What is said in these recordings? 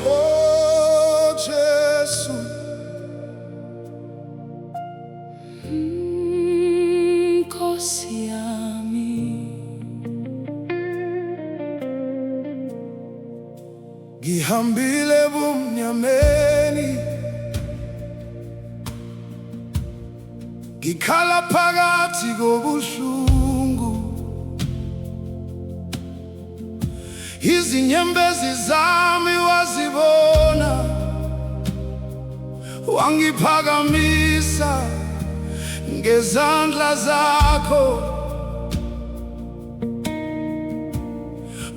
Oh Jesu, Nkosi yami, ngihambile bumnyameni, ngikhala phakathi kobuhlungu. Izinyembezi zami wazibona, wangiphakamisa ngezandla zakho.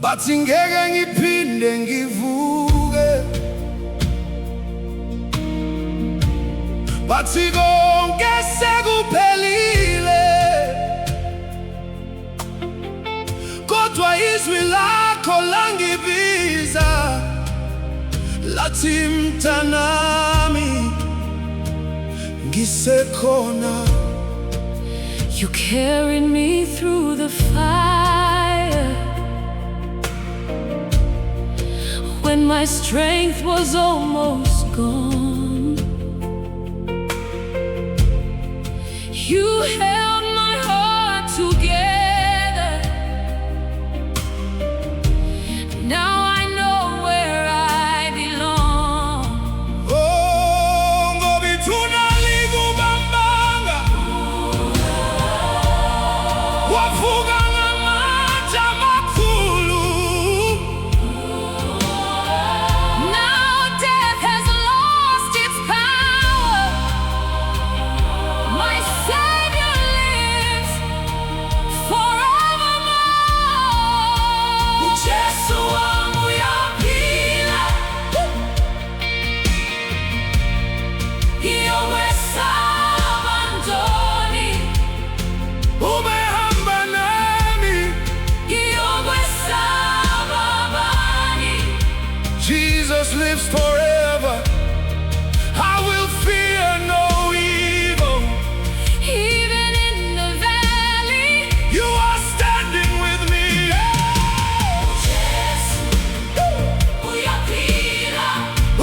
Bathi ngeke ngiphinde ngivuke, bathi konke sekuphelile, kodwa izwi lakho langibiza lathi mntanami ngisekhona. you carried me through the fire when my strength was almost gone. You held my heart together. Now I know where I belong. Oh, ngoba ithuna likubambanga, wavuka ngamandla amakhulu. Now death has lost its power. My Savior lives forevermore. UJesu Wami Uyaphila. Ngiyokwesaba Ntoni. Umehamba nami, Ngiyokwesaba bani. Jesus lives forever. I will fear no evil. Even in the valley, You are standing with me. UJesu Uyaphila.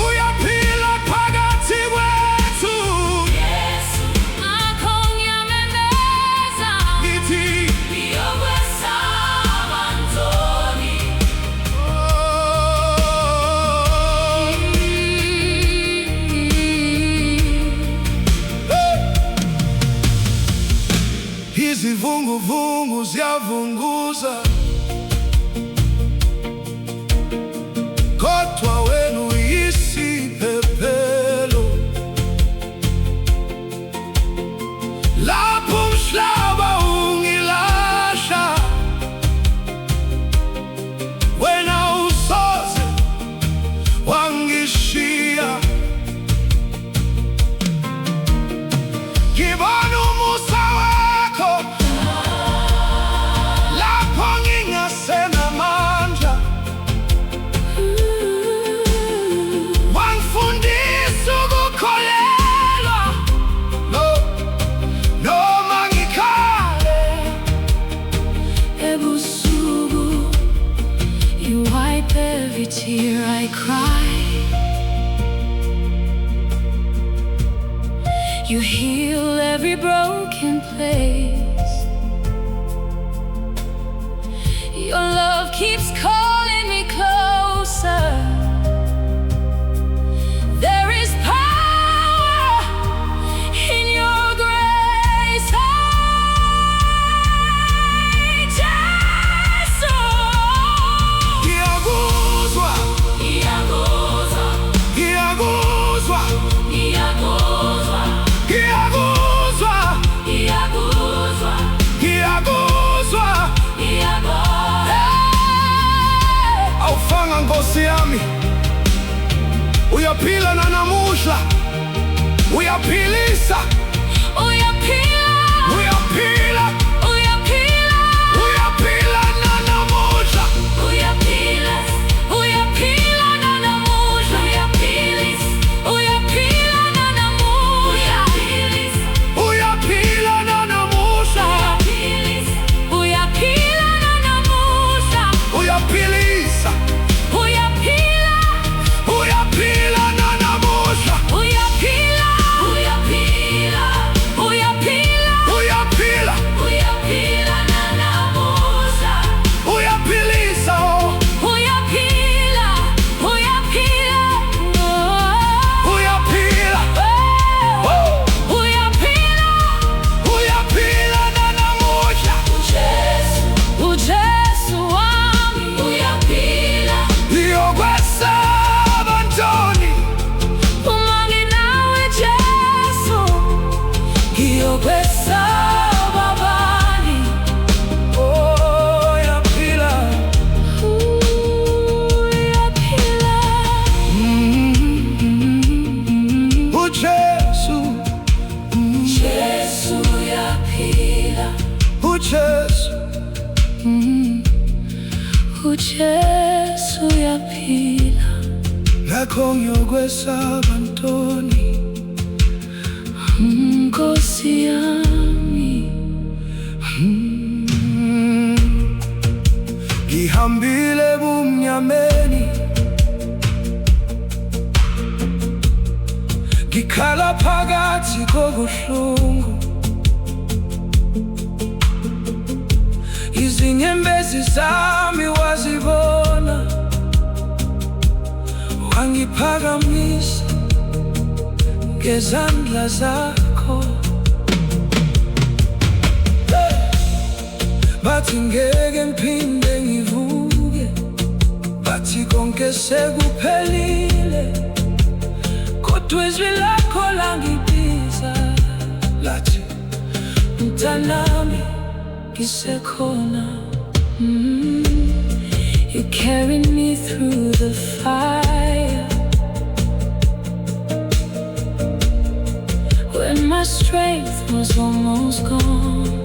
Uyaphila phakathi kwethu. Yesu akonyameza. Ngithi Ngiyokwesaba Ntoni. Izivunguvungu ziyavunguza, kodwa wena uyisiphephelo. Lapho umhlaba ungilahla, wena usoze wangishiya. Ngibona umusa wakho lapho ngingasenamandla. Wangifundisa ukukholelwa noma ngikhale. Ebusuku, you wipe every tear I cry. You heal every broken place. Your love keeps calling me closer. There is power in your grace. Jesu. Ngiyakuzwa, Ngiyakuzwa, ngiyakuzwa, ngiyakuzwa, ngiyakuzwa, ngiyakuzwa, ngiyakuzwa. ngiyakuzwa. Awufanga Nkosi yami, uyaphila nanamuhla, uyaphilisa, Uyaphila, uyaphila, uyaphila, uyaphila nanamuhla. uyaphila, uyaphila nanamuhla. Uyaphilis, uyaphila nanamuhla. Uyaphilis, Uyaphila nanamuhla. uyaphilis, Uyaphila, uJesu, uJesu uyaphila. ngakho ngiyokwesaba ntoni, Nkosi yami, ngihambile ebumnyameni, ngikhala phakathi kobuhlungu. Izinyembezi zami wazibona, wangiphakamisa ngezandla zakho. Bathi ngeke ngiphinde ngivuke, bathi konke sekuphelile, kodwa izwi lakho langibiza lathi, mntanami ngisekhona. You carried me through the fire when my strength was almost gone.